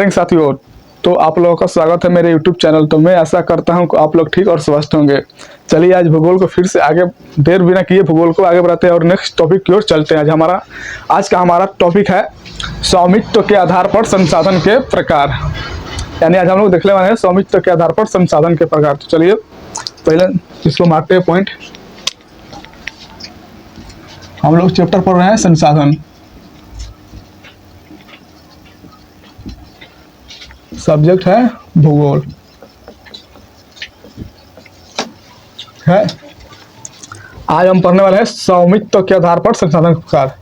साथियों, तो आप लोगों का स्वागत है मेरे YouTube चैनल। तो मैं आशा करता हूं कि आप लोग ठीक और स्वस्थ होंगे। चलिए आज भूगोल को फिर से आगे देर बिना किए भूगोल को आगे बढ़ाते हैं और नेक्स्ट टॉपिक की ओर चलते हैं। आज का हमारा टॉपिक है स्वामित्व के आधार पर संसाधन के प्रकार। यानी आज हम लोग देखने वाले हैं स्वामित्व के आधार पर संसाधन के प्रकार। तो चलिए पहले इसको मारते हैं पॉइंट। हम लोग चैप्टर पढ़ रहे हैं संसाधन। सब्जेक्ट है भूगोल है। आज हम पढ़ने वाले हैं स्वामित्व के आधार पर संसाधन के प्रकार।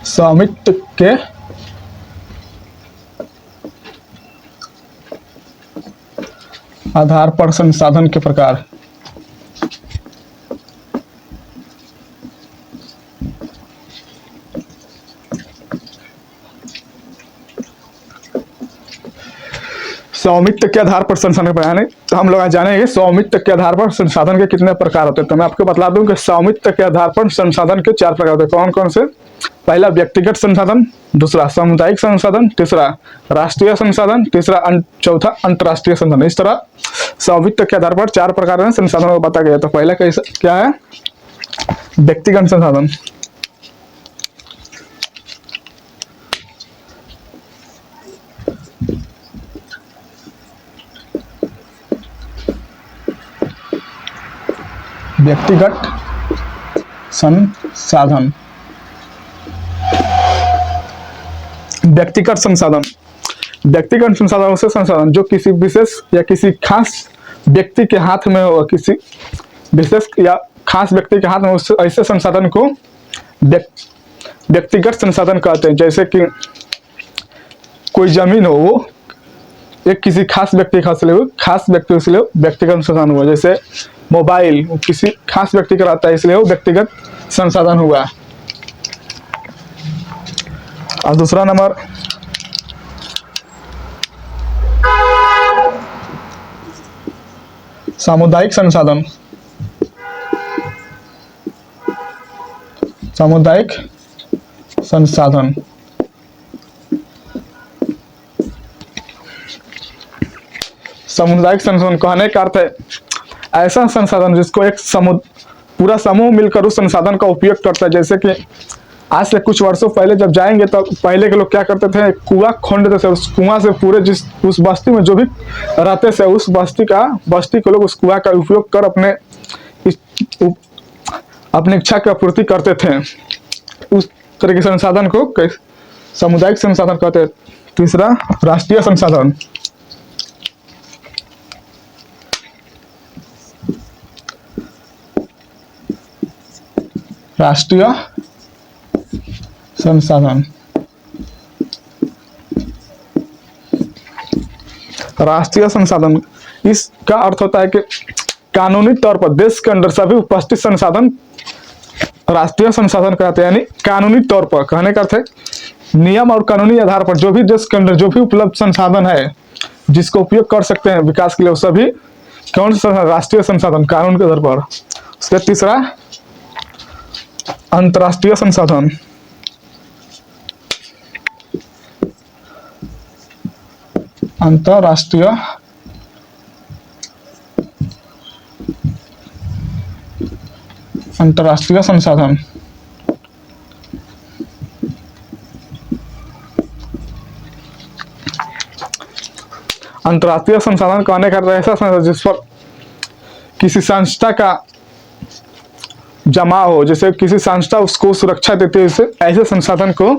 स्वामित्व के आधार पर संसाधन के प्रकार। स्वामित्व के आधार पर संसाधन के प्रकार। तो हम लोग आज जानेंगे स्वामित्व के आधार पर संसाधन के कितने प्रकार होते हैं। तो मैं आपको बता दूं कि स्वामित्व के आधार पर संसाधन के 4 प्रकार होते हैं। कौन कौन से? पहला व्यक्तिगत संसाधन, दूसरा सामुदायिक संसाधन, तीसरा राष्ट्रीय संसाधन, चौथा अंतरराष्ट्रीय संसाधन। इस तरह स्वामित्व के आधार पर 4 प्रकार हैं संसाधनों को बताया गया। तो पहला क्या है? व्यक्तिगत संसाधन। व्यक्तिगत संसाधन। व्यक्तिगत संसाधन उसे संसाधन जो किसी विशेष या किसी खास व्यक्ति के हाथ में हो, किसी विशेष या खास व्यक्ति के हाथ में, उस ऐसे संसाधन को व्यक्तिगत संसाधन कहते हैं। जैसे कि कोई जमीन हो, वो एक किसी खास व्यक्ति के हाथ से ले, खास व्यक्ति से ले, व्यक्तिगत संसाधन हुआ। जैसे मोबाइल किसी खास व्यक्ति का रहता है, इसलिए वो व्यक्तिगत संसाधन हुआ। और दूसरा नंबर सामुदायिक संसाधन। सामुदायिक संसाधन सामुदायिक संसाधन कहने का अर्थ है ऐसा संसाधन जिसको एक पूरा समूह मिलकर उस संसाधन का उपयोग करता है। जैसे कि आज से कुछ वर्षों पहले जब जाएंगे तो पहले के लोग क्या करते थे, कुआं खोदते थे। उस कुआं से पूरे उस बस्ती में जो भी रहते थे, उस बस्ती के लोग उस कुआं का उपयोग कर अपनी इच्छा की आपूर्ति करते थे। उस तरह के संसाधन को सामुदायिक संसाधन कहते हैं। तीसरा राष्ट्रीय संसाधन। राष्ट्रीय संसाधन। राष्ट्रीय संसाधन इसका अर्थ होता है कि कानूनी तौर पर देश के अंदर सभी उपस्थित संसाधन राष्ट्रीय संसाधन कहते हैं। यानी कानूनी तौर पर कहने का अर्थ है नियम और कानूनी आधार पर जो भी देश के अंदर जो भी उपलब्ध संसाधन है जिसको उपयोग कर सकते हैं विकास के लिए, सभी कौन सा राष्ट्रीय संसाधन कानून के आधार पर। उसके तीसरा अंतरराष्ट्रीय संसाधन। अंतरराष्ट्रीय संसाधन। अंतरराष्ट्रीय संसाधन कहने का ऐसा संसाधन जिस पर किसी संस्था का जमा हो, जैसे किसी संस्था उसको सुरक्षा देती है, ऐसे संसाधन को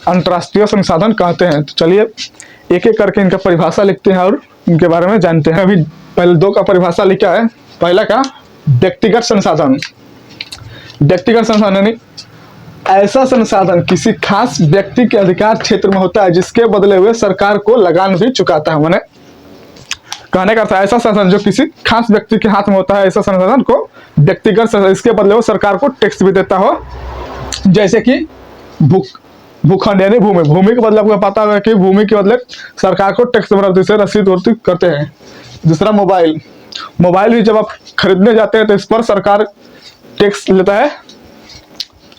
अंतरराष्ट्रीय संसाधन कहते हैं। तो चलिए एक एक करके इनका परिभाषा लिखते हैं और इनके बारे में जानते हैं। अभी पहले 2 का परिभाषा लिखा है। पहला का व्यक्तिगत संसाधन। व्यक्तिगत संसाधन यानी ऐसा संसाधन किसी खास व्यक्ति के अधिकार क्षेत्र में होता है जिसके बदले हुए सरकार को लगान भी चुकाता है। मैंने कहने का अर्थ ऐसा संसाधन जो किसी खास व्यक्ति के हाथ में होता है, ऐसा संसाधन को व्यक्तिगत संसाधन, इसके बदले वो सरकार को टैक्स भी देता हो। जैसे कि भूखंड यानी भूमि के बदले आपको पता है कि भूमि के बदले सरकार को टैक्स से रसीद करते हैं। दूसरा मोबाइल भी जब आप खरीदने जाते हैं तो इस पर सरकार टैक्स लेता है।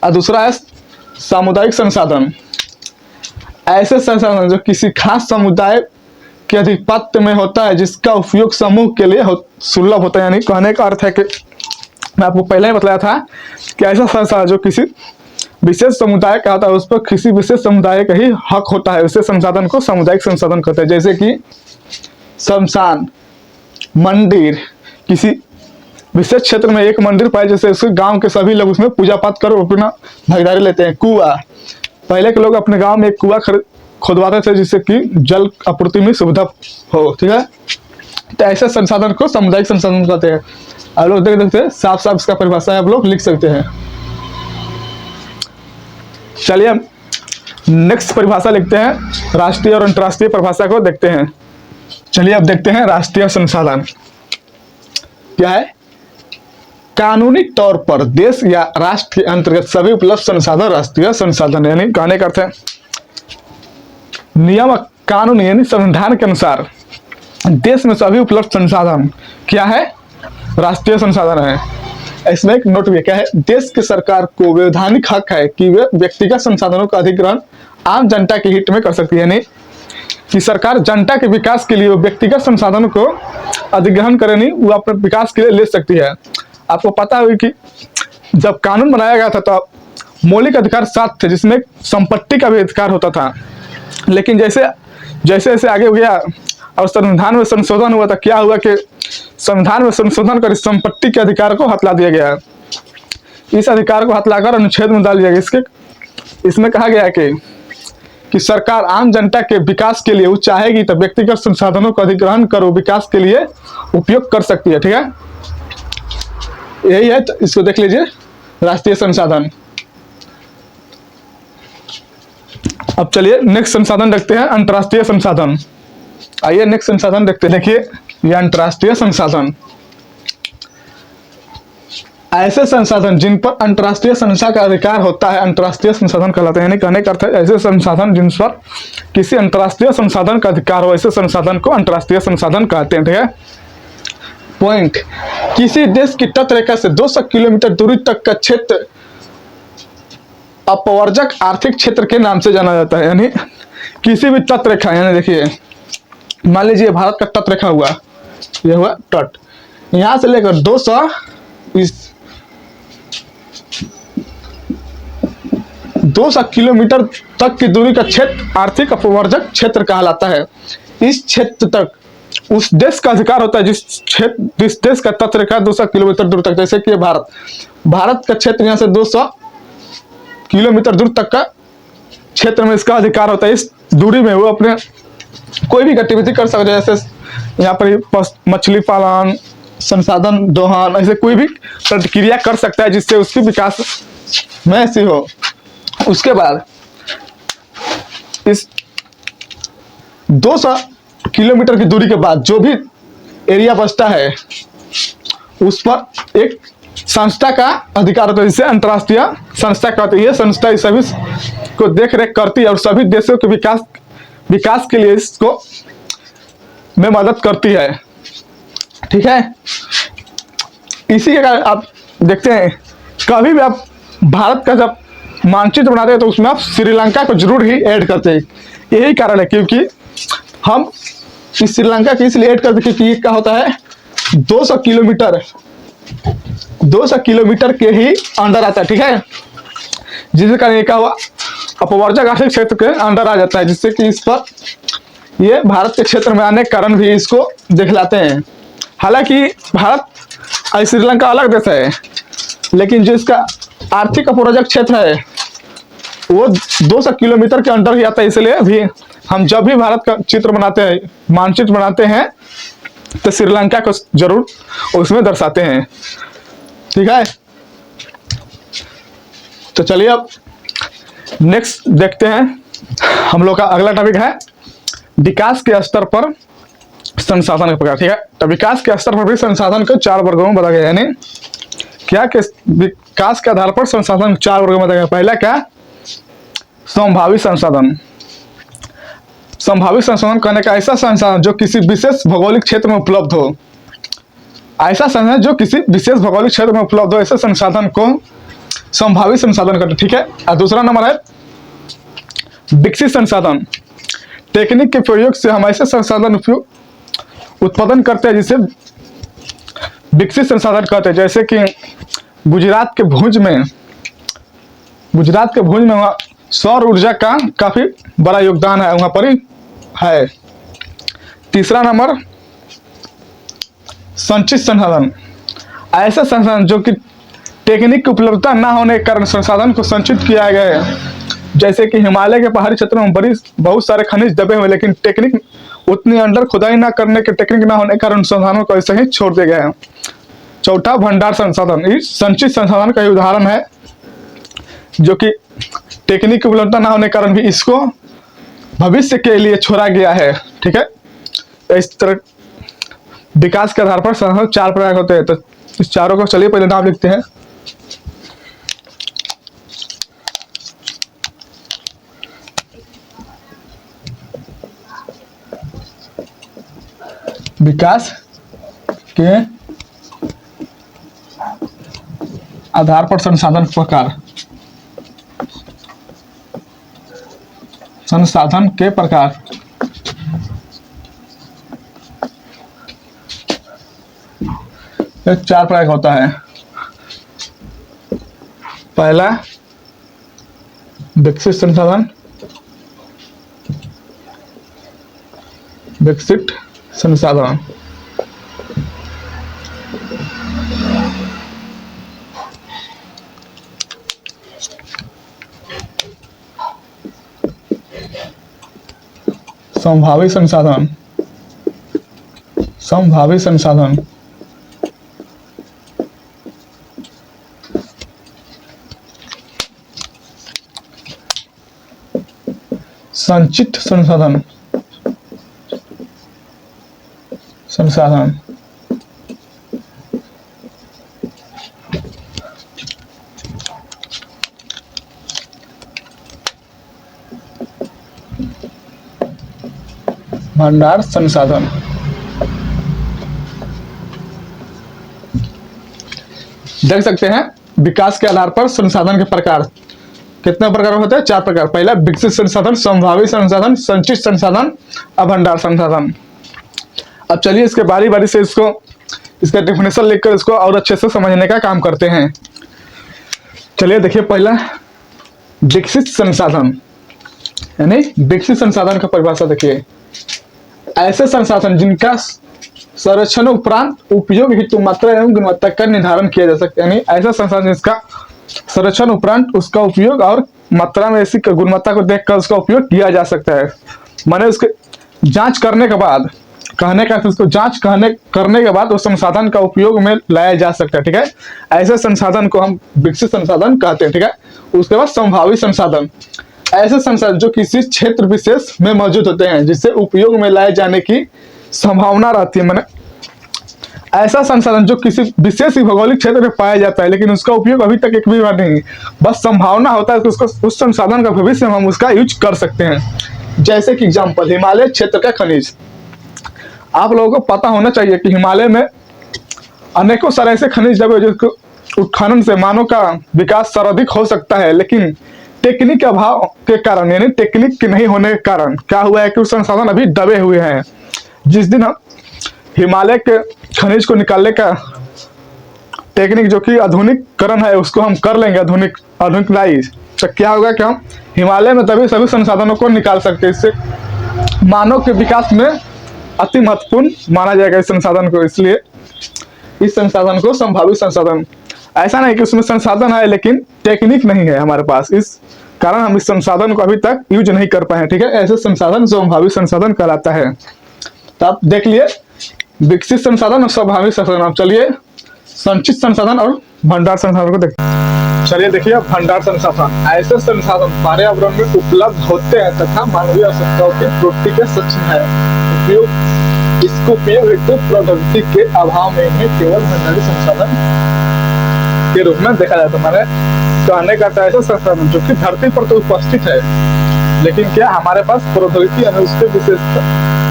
और दूसरा है सामुदायिक संसाधन, ऐसे संसाधन जो किसी खास समुदाय के अधिपत्य में होता है, जिसका उपयोग समूह के लिए सुलभ होता है। यानी कहने का अर्थ है कि मैं आपको पहले ही बताया था कि ऐसा संसाधन जो किसी विशेष समुदाय का होता है, उस पर किसी विशेष समुदाय का ही हक होता है, उसे संसाधन को सामुदायिक संसाधन कहते हैं। जैसे कि शमशान, मंदिर, किसी विशेष क्षेत्र में एक मंदिर पाए, जैसे उसके गांव के सभी लोग उसमें पूजा पाठ कर अपना भागीदारी लेते हैं। कुआं, पहले के लोग अपने गांव में एक कुआं खुदवाते थे जिससे कि जल आपूर्ति में सुविधा हो, ठीक है। तो ऐसे संसाधन को सामुदायिक संसाधन कहते हैं। आप लोग देख सकते हैं, साफ साफ इसका परिभाषा आप लोग लिख सकते हैं। चलिए हम नेक्स्ट परिभाषा लिखते हैं, राष्ट्रीय और अंतर्राष्ट्रीय परिभाषा को देखते हैं। चलिए अब देखते हैं राष्ट्रीय संसाधन क्या है। कानूनी तौर पर देश या राष्ट्र के अंतर्गत सभी उपलब्ध संसाधन राष्ट्रीय संसाधन, यानी कहने का अर्थ है नियम कानून यानी संविधान के अनुसार देश में सभी उपलब्ध संसाधन क्या है, राष्ट्रीय संसाधन है। इसमें एक नोट भी क्या है, देश की सरकार को वैधानिक हक है कि वे व्यक्तिगत संसाधनों का अधिग्रहण आम जनता के हित में कर सकती है। यानी कि सरकार जनता के विकास के लिए व्यक्तिगत संसाधनों को अधिग्रहण करे नहीं, वो अपने विकास के लिए ले सकती है। आपको पता होगा कि जब कानून बनाया गया था तो मौलिक अधिकार 7 थे, जिसमें संपत्ति का भी अधिकार होता था। लेकिन जैसे जैसे आगे हो गया और संविधान में संशोधन हुआ, था क्या हुआ कि संविधान में संशोधन कर संपत्ति के अधिकार को हथला दिया गया। इस अधिकार को हथलाकर अनुच्छेद में डाल दिया गया। इसमें कहा गया है कि सरकार आम जनता के विकास के लिए वो चाहेगी तो व्यक्तिगत संसाधनों का अधिग्रहण कर विकास के लिए उपयोग कर सकती है, ठीक है। यही है, तो इसको देख लीजिए राष्ट्रीय संसाधन। अब चलिए नेक्स्ट संसाधन देखते हैं, अंतर्राष्ट्रीय संसाधन। आइए नेक्स्ट संसाधन देखते हैं। देखिए यह अंतर्राष्ट्रीय संसाधन, ऐसे संसाधन जिन पर अंतर्राष्ट्रीय संस्था का अधिकार होता है अंतर्राष्ट्रीय संसाधन कहलाते हैं। यानी कहने का अर्थ है ऐसे संसाधन जिन पर किसी अंतर्राष्ट्रीय संसाधन का अधिकार हो, ऐसे संसाधन को अंतर्राष्ट्रीय संसाधन कहते हैं, ठीक है। पॉइंट, किसी देश की तटरेखा से 200 किलोमीटर दूरी तक का क्षेत्र अपवर्जक आर्थिक क्षेत्र के नाम से जाना जाता है। यानी किसी भी तटरेखा, यानी देखिए मान लीजिए भारत का तटरेखा हुआ, ये हुआ तट, यहां से लेकर 200 किलोमीटर तक की दूरी का क्षेत्र आर्थिक अपवर्जक क्षेत्र कहलाता है। इस क्षेत्र तक उस देश का अधिकार होता है जिस देश का तटरेखा 200 किलोमीटर दूर तक, जैसे कि भारत का क्षेत्र यहाँ से 200 किलोमीटर दूर तक का क्षेत्र में इसका अधिकार होता है। इस दूरी में वो अपने कोई भी गतिविधि कर सकते हैं, जैसे यहाँ पर मछली पालन, संसाधन दोहन, ऐसे कोई भी प्रतिक्रिया कर सकता है जिससे उसकी विकास में ऐसी हो। उसके बाद इस 200 किलोमीटर की दूरी के बाद जो भी एरिया बचता है उस पर एक संस्था का अधिकार होता है, जिसे अंतर्राष्ट्रीय संस्था कहते हैं। यह संस्था इस सभी को देख रेख करती है और सभी देशों के विकास के लिए इसको में मदद करती है, ठीक है। इसी के कारण आप देखते हैं कभी भी आप भारत का जब मानचित्र बनाते हैं तो उसमें आप श्रीलंका को जरूर ही ऐड करते हैं। यही कारण है क्योंकि हम इस श्रीलंका की इसलिए ऐड करते हैं क्योंकि क्या होता है 200 किलोमीटर के ही अंडर आता है, ठीक है। जिसके कारण क्या हुआ अपवर्जक आर्थिक क्षेत्र के अंडर आ जाता है, जिससे कि इस पर ये भारत के क्षेत्र में आने के कारण भी इसको दिखलाते हैं। हालांकि भारत और श्रीलंका अलग देश है, लेकिन जो इसका आर्थिक अपवर्जक क्षेत्र है वो 200 किलोमीटर के अंडर ही आता है। इसलिए भी हम जब भी भारत का चित्र बनाते हैं, मानचित्र बनाते हैं, तो श्रीलंका को जरूर उसमें दर्शाते हैं, ठीक है। तो चलिए अब नेक्स्ट देखते हैं। हम लोग का अगला टॉपिक है विकास के स्तर पर संसाधन के प्रकार, ठीक है। तो विकास के स्तर पर भी संसाधन को 4 वर्गों में बताया गया। यानी क्या कि विकास के आधार पर संसाधन 4 वर्गों में बताया गया। पहला क्या, संभावित संसाधन। संभावित संसाधन कहने का ऐसा संसाधन जो किसी विशेष भौगोलिक क्षेत्र में उपलब्ध हो। ऐसा संसाधन जो किसी विशेष भौगोलिक क्षेत्र में उपलब्ध हो, ऐसे संसाधन को संभावित संसाधन कहते हैं, ठीक है। और दूसरा नंबर है विकसित संसाधन। टेक्निक के प्रयोग से हम ऐसे संसाधन उपयोग उत्पादन करते हैं जिसे विकसित संसाधन कहते हैं। जैसे कि गुजरात के भुज में वहाँ सौर ऊर्जा का काफी बड़ा योगदान है, वहां पर ही है। तीसरा नंबर संचित संसाधन। ऐसे संसाधन जो कि टेक्निक की उपलब्धता ना होने के कारण संसाधन को संचित किया गया है। जैसे कि हिमालय के पहाड़ी क्षेत्रों में बहुत सारे खनिज दबे हुए, लेकिन टेक्निक उतनी अंडर खुदाई ना करने के टेक्निक ना होने के कारण संसाधनों को ऐसे ही छोड़ दिए गए हैं। चौथा भंडार संसाधन। इस संचित संसाधन का उदाहरण है जो कि टेक्निक की उपलब्धता ना होने के कारण भी इसको भविष्य के लिए छोड़ा गया है, ठीक है। इस तरह विकास के आधार पर संसाधन 4 प्रकार होते हैं। तो इस चारों को चलिए पहले नाम लिखते हैं। विकास के आधार पर संसाधन प्रकार। संसाधन के प्रकार। एक 4 प्रकार होता है। पहला विकसित संसाधन। विकसित संसाधन संभावित संसाधन। संभावित संसाधन संचित संसाधन। संसाधन भंडार संसाधन। देख सकते हैं विकास के आधार पर संसाधन के प्रकार कितने प्रकार होते हैं? 4 प्रकार। पहला विकसित संसाधन, संभावित संसाधन, संचित संसाधन और भंडार संसाधन। अब चलिए इसके बारी बारी से इसका डेफिनेशन लिखकर इसको और अच्छे से समझने का काम करते हैं। चलिए देखिए, पहला विकसित संसाधन यानी विकसित संसाधन का परिभाषा देखिए। ऐसे संसाधन जिनका संरक्षण उपरांत उपयोग हेतु मात्रा एवं गुणवत्ता का निर्धारण किया जा सकता है। यानी ऐसा संसाधन जिसका संरक्षण उपरांत उसका उपयोग और मात्रा में ऐसी गुणवत्ता को देखकर उसका उपयोग किया जा सकता है। माने उसके जांच करने के बाद, कहने का उसको जांच करने के बाद उस संसाधन का उपयोग में लाया जा सकता है, ठीक है। ऐसे संसाधन को हम विकसित संसाधन कहते हैं, ठीक है। उसके बाद संभावित संसाधन, ऐसे संसाधन जो किसी क्षेत्र विशेष में मौजूद होते हैं जिससे उपयोग में लाए जाने की संभावना रहती है। माने ऐसा संसाधन जो किसी विशेष भौगोलिक क्षेत्र में पाया जाता है लेकिन उसका उपयोग अभी तक एक भी बार नहीं, बस संभावना होता है कि उसको उस संसाधन का भविष्य में हम उसका यूज कर सकते हैं। जैसे कि एग्जाम्पल, हिमालय क्षेत्र का खनिज। आप लोगों को पता होना चाहिए कि हिमालय में अनेकों सारे ऐसे खनिज दबे जिसको उत्खनन से मानव का विकास सर्वाधिक हो सकता है, लेकिन टेक्निक के अभाव के कारण यानी टेक्निक के नहीं होने के कारण क्या हुआ है कि उस संसाधन अभी दबे हुए हैं। जिस दिन हम हिमालय के खनिज को निकालने का टेक्निक जो कि आधुनिकरण है उसको हम कर लेंगे, आधुनिकलाइज, तो क्या होगा कि हम हिमालय में तभी सभी संसाधनों को निकाल सकते हैं। इससे मानव के विकास में अति महत्वपूर्ण माना जाएगा इस संसाधन को। इसलिए इस संसाधन को संभावित संसाधन, ऐसा नहीं कि उसमें संसाधन है लेकिन टेक्निक नहीं है हमारे पास, इस कारण हम इस संसाधन को अभी तक यूज नहीं कर पाए, ठीक है। ऐसे संसाधन संभावित संसाधन कहलाता है। तो आप देख लिए विकसित संसाधन और संभावित संसाधन। अब चलिए संचित संसाधन और भंडार संसाधन को देखते हैं। चलिए देखिए भंडार संसाधन, ऐसे संसाधन पर्यावरण में उपलब्ध होते हैं तथा मानवीय आवश्यकताओं की पूर्ति के सक्षम है। इसको उपयोग हेतु प्रौद्योगिकी के अभाव में इन्हें केवल भंडारी संसाधन के रूप में देखा जाता है। माने कहने का ऐसा संसाधन जो कि धरती पर तो उपस्थित है लेकिन क्या हमारे पास प्रौद्योगिकी यानी उसके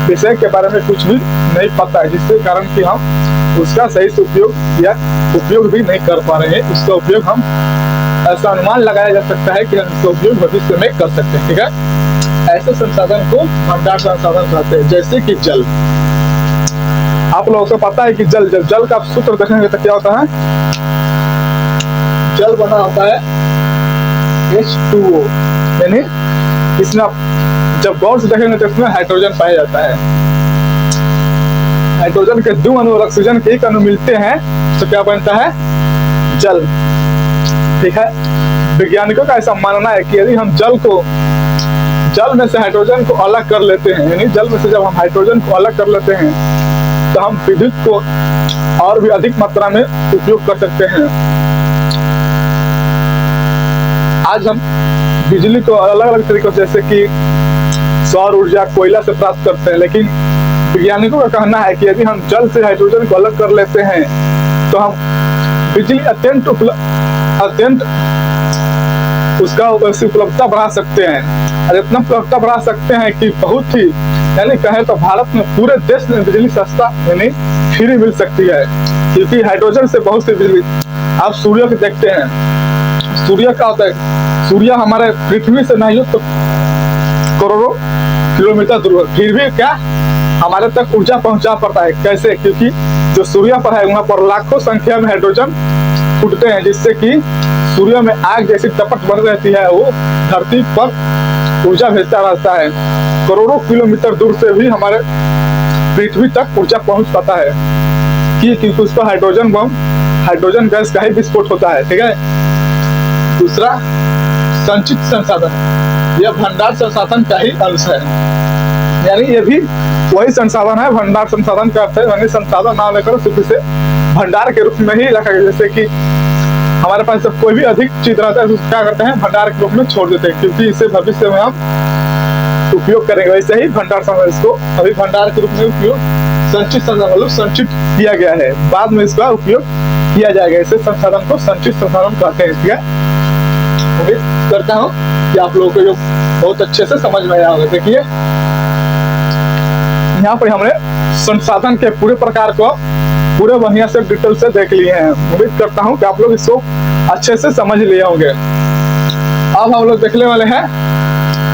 विषय के बारे में कुछ भी नहीं पता है, जिसके कारण कि हम उसका सही से उपयोग या उपयोग भी नहीं कर पा रहे हैं। उसका उपयोग हम ऐसा अनुमान लगाया जा सकता है कि हम इसका उपयोग भविष्य में कर सकते हैं। ठीक है, ऐसे संसाधन को भंडार संसाधन कहते हैं। जैसे कि जल, आप लोगों को पता है कि जल का सूत्र देखेंगे तो क्या होता है, जल बना होता है H2O, यानी इसमें आप जब गौर से देखेंगे तो इसमें हाइड्रोजन पाया जाता है। हाइड्रोजन के 2 अणु और ऑक्सीजन के 1 अणु मिलते हैं तो क्या बनता है, जल। ठीक है, वैज्ञानिकों का ऐसा मानना है कि यदि हम जल में से हाइड्रोजन को अलग कर लेते हैं, यानी जल में से जब हम हाइड्रोजन को अलग कर लेते हैं तो हम विद्युत को और भी अधिक मात्रा में उपयोग कर सकते हैं। आज हम बिजली को अलग अलग तरीकों से, जैसे कि सौर ऊर्जा, कोयला से प्राप्त करते हैं, लेकिन वैज्ञानिकों का कहना है कि यदि हम जल से हाइड्रोजन को अलग कर लेते हैं तो हम बिजली अत्यंत उसका उपलब्धता बढ़ा सकते हैं, और इतना उपलब्धता बढ़ा सकते हैं कि बहुत ही, यानी कहें तो भारत में पूरे देश में बिजली सस्ता यानी फ्री मिल सकती है, क्योंकि हाइड्रोजन से बहुत सी बिजली। आप सूर्य को देखते हैं, सूर्य का होता है, सूर्य हमारे पृथ्वी से नहीं हो तो करोड़ों किलोमीटर दूर है, फिर भी क्या हमारे तक ऊर्जा पहुंचा पड़ता है। कैसे? क्योंकि जो सूर्य पर है वहां पर लाखों संख्या में हाइड्रोजन फूटते हैं, जिससे कि सूर्य में आग जैसी तपट बन रहती है, वो धरती पर ऊर्जा भेजता रहता है। करोड़ों किलोमीटर दूर से भी हमारे पृथ्वी तक ऊर्जा पहुंच पाता है, क्योंकि उस पर हाइड्रोजन बम, हाइड्रोजन गैस का ही विस्फोट होता है। ठीक है, दूसरा संचित संसाधन, यह भंडार संसाधन का ही अंश है, यानी ये भी वही संसाधन है। भंडार संसाधन का अर्थ है यानी संसाधन ना लेकर सिर्फ इसे भंडार के रूप में ही रखा गया। जैसे कि हमारे पास जब कोई भी अधिक चीज रहता है तो क्या करते हैं, भंडार के रूप में छोड़ देते हैं, क्योंकि इसे भविष्य में हम उपयोग करेंगे। वैसे ही भंडार संसाधन, इसको अभी भंडार के रूप में उपयोग संचित संसाधन मतलब संचित किया गया है, बाद में इसका उपयोग किया जाएगा। इसे संसाधन को संचित संसाधन कहते हैं। ठीक है, उम्मीद करता हूँ कि आप लोगों को जो बहुत अच्छे से समझ में आया होगा। देखिए यहाँ पर हमने संसाधन के पूरे प्रकार को पूरे बढ़िया से डिटेल से देख लिए हैं। उम्मीद करता हूँ कि आप लोग इसको अच्छे से समझ लिए होंगे। अब हम लोग देखने वाले हैं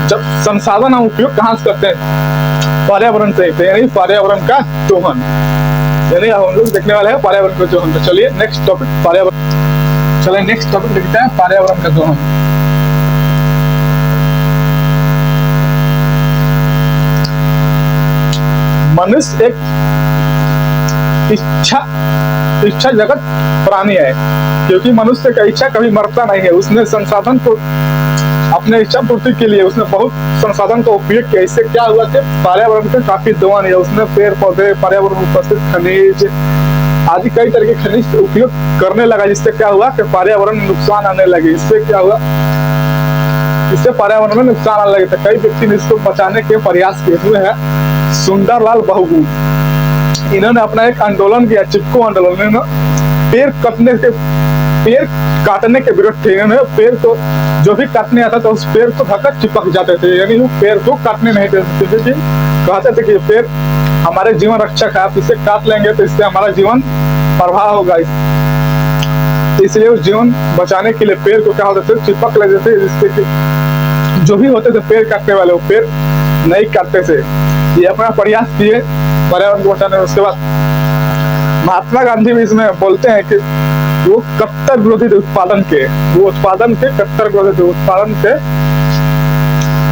जब संसाधन हम उपयोग कहाँ से करते हैं, पर्यावरण से, यानी पर्यावरण का दोहन, यानी हम लोग देखने वाले हैं पर्यावरण का दोहन। तो चलिए नेक्स्ट टॉपिक पर्यावरण, चलिए नेक्स्ट टॉपिक देखते हैं पर्यावरण का दोहन। मनुष्य एक इच्छा जगत प्राणी है, क्योंकि मनुष्य का इच्छा कभी मरता नहीं है। उसने संसाधन को अपने इच्छा पूर्ति के लिए उसने बहुत संसाधन का उपयोग किया। इससे क्या हुआ कि पर्यावरण का काफी दोहन है। उसने पेड़ पौधे, पर्यावरण में उपस्थित खनिज आदि कई तरह के खनिज उपयोग करने लगा, जिससे क्या हुआ कि पर्यावरण में नुकसान आने लगे। इससे क्या हुआ, इससे पर्यावरण में नुकसान आने लगे। तो कई व्यक्ति ने इसको बचाने के प्रयास किए हुए हैं। सुंदरलाल बहुगुण, इन्होंने अपना एक आंदोलन किया, चिपको आंदोलन। इन्होंने पेड़ काटने के विरुद्ध थे। इन्होंने पेड़ को जो भी काटने आता था उस पेड़ को ढककर चिपक जाते थे, यानी वो पेड़ को काटने नहीं देते थे, क्योंकि कहते थे कि पेड़ हमारे जीवन रक्षक है, आप इसे काट लेंगे तो इससे हमारा जीवन प्रभाव होगा। इसलिए उस जीवन बचाने के लिए पेड़ को क्या होते थे, चिपक लेते थे, जिससे कि जो भी होते थे पेड़ काटने वाले वो पेड़ नहीं काटते थे। ये अपना प्रयास किए पर्यावरण को बचाने। उसके बाद महात्मा गांधी भी इसमें बोलते हैं कि वो कट्टर विरोधी थे उत्पादन के, कट्टर विरोधी थे उत्पादन के,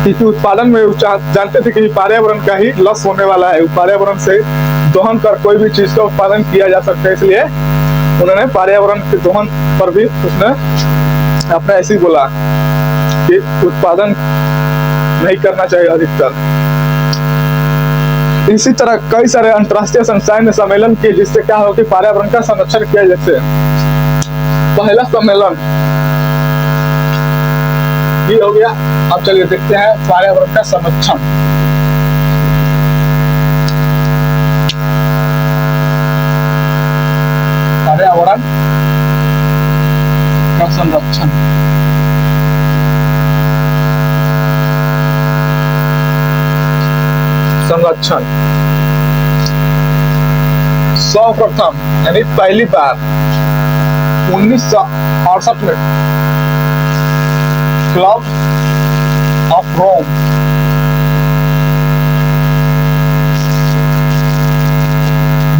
क्योंकि उत्पादन में जानते थे कि पर्यावरण का ही लॉस होने वाला है। पर्यावरण से दोहन कर कोई भी चीज का उत्पादन किया जा सकता है, इसलिए उन्होंने पर्यावरण के दोहन पर भी उसने अपने ऐसे ही बोला कि उत्पादन नहीं करना चाहिए अधिकतर। इसी तरह कई सारे अंतर्राष्ट्रीय संस्थाएं ने सम्मेलन किए, जिससे क्या हो कि पर्यावरण का संरक्षण किया। जैसे पहला सम्मेलन ये हो गया। अब चलिए देखते हैं पर्यावरण का संरक्षण। पर्यावरण का संरक्षण, सर्वप्रथम यानी पहली बार 1968 में क्लब ऑफ रोम,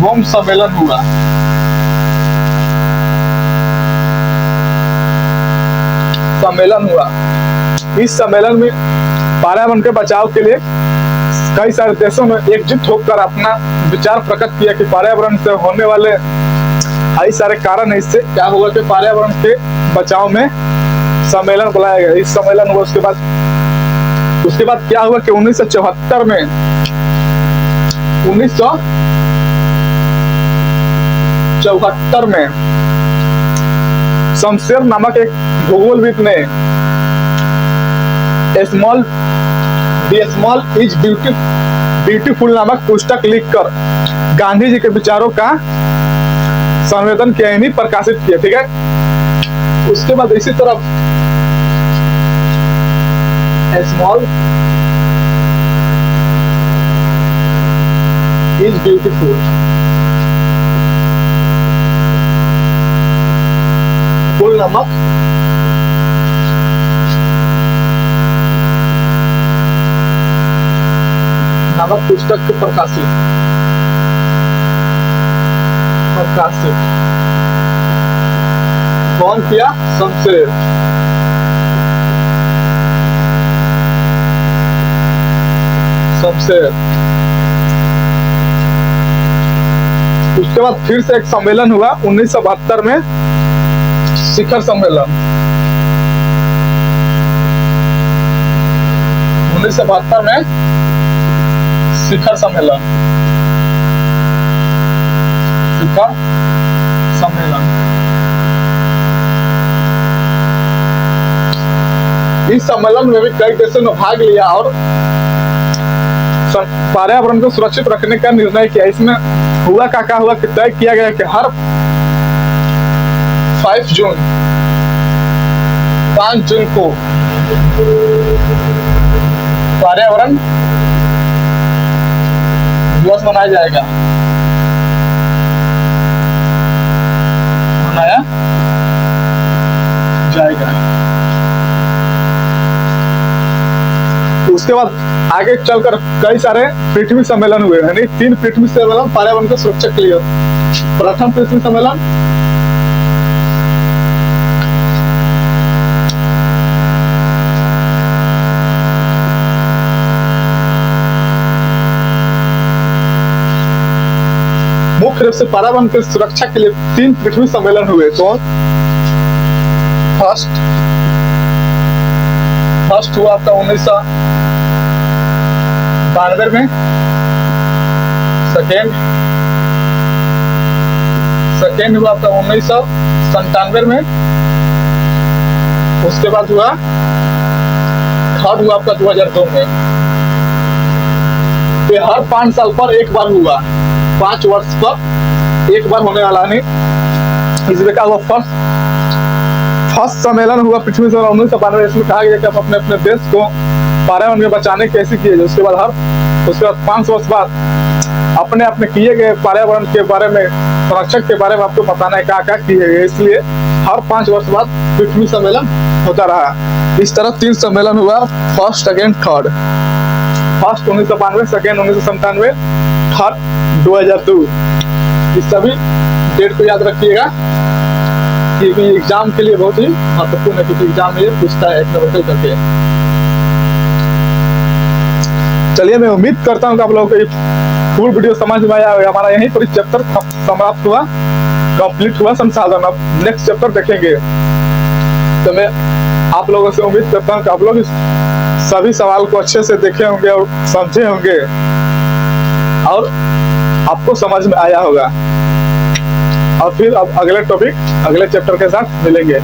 रोम सम्मेलन हुआ। सम्मेलन हुआ। इस सम्मेलन में पर्यावरण के बचाव के लिए कई सारे देशों ने एकजुट होकर अपना विचार प्रकट किया कि पर्यावरण से होने वाले कई सारे कारण है, इससे क्या होगा कि पर्यावरण के बचाव में सम्मेलन बुलाया गया। इस सम्मेलन हुआ। उसके बाद क्या हुआ कि 1974 में 1974 में शमशेर नामक एक भूगोलविद ने स्मॉल इज ब्यूटीफुल नामक पुस्तक लिखकर गांधी जी के विचारों का संवेदन किया, यानी प्रकाशित किया। ठीक है। उसके बाद इसी तरह स्मॉल इज ब्यूटीफुल फुल नामक पुस्तक के प्रकाशित कौन किया? शमशेर। उसके बाद फिर से एक सम्मेलन हुआ 1972 में, शिखर सम्मेलन। 1972 में शिखर सम्मेलन। इस सम्मेलन में भी कई देशों ने भाग लिया और पर्यावरण को सुरक्षित रखने का निर्णय किया। इसमें हुआ क्या हुआ कि तय किया गया कि हर 5 जून को पर्यावरण दिवस मनाया जाएगा। उसके बाद आगे चलकर कई सारे पृथ्वी सम्मेलन हुए, यानी 3 पृथ्वी सम्मेलन पर्यावरण की सुरक्षा के लिए। प्रथम पृथ्वी सम्मेलन मुख्य रूप से पर्यावरण की सुरक्षा के लिए 3 पृथ्वी सम्मेलन हुए। कौन? फर्स्ट हुआ आपका 1992 में, सेकेंड हुआ आपका 1997 में, उसके बाद हुआ थर्ड हुआ आपका 2002 में। ये हर 5 साल पर एक बार हुआ, 5 वर्ष पर एक बार होने वाला नहीं। इसमें क्या हुआ? फर्स्ट सम्मेलन हुआ पृथ्वी सम्मेलन 1992। इसमें कहा गया कि आप अपने अपने देश को पर्यावरण में बचाने कैसे किए जाए। उसके बाद 5 वर्ष बाद अपने किए गए पर्यावरण के बारे में, संरक्षण के बारे में आपको बताना है क्या किए गए। इसलिए हर 5 वर्ष बाद पृथ्वी सम्मेलन होता रहा। इस तरह 3 सम्मेलन हुआ, first, second, third. First 1992, second 1997, third 2002। इस सभी डेट को याद रखिएगा क्योंकि एग्जाम के लिए बहुत ही महत्वपूर्ण है, क्योंकि एग्जाम में ये पूछता है एक करके। चलिए, मैं उम्मीद करता हूँ कि आप लोगों को फुल वीडियो समझ में आया होगा। हमारा यहीं पर चैप्टर समाप्त हुआ, कंप्लीट हुआ संसाधन। अब नेक्स्ट चैप्टर देखेंगे। तो मैं आप लोगों से उम्मीद करता हूँ कि आप लोग सभी सवाल को अच्छे से देखे होंगे और समझे होंगे और आपको समझ में आया होगा। और फिर अब अगले टॉपिक, अगले चैप्टर के साथ मिलेंगे।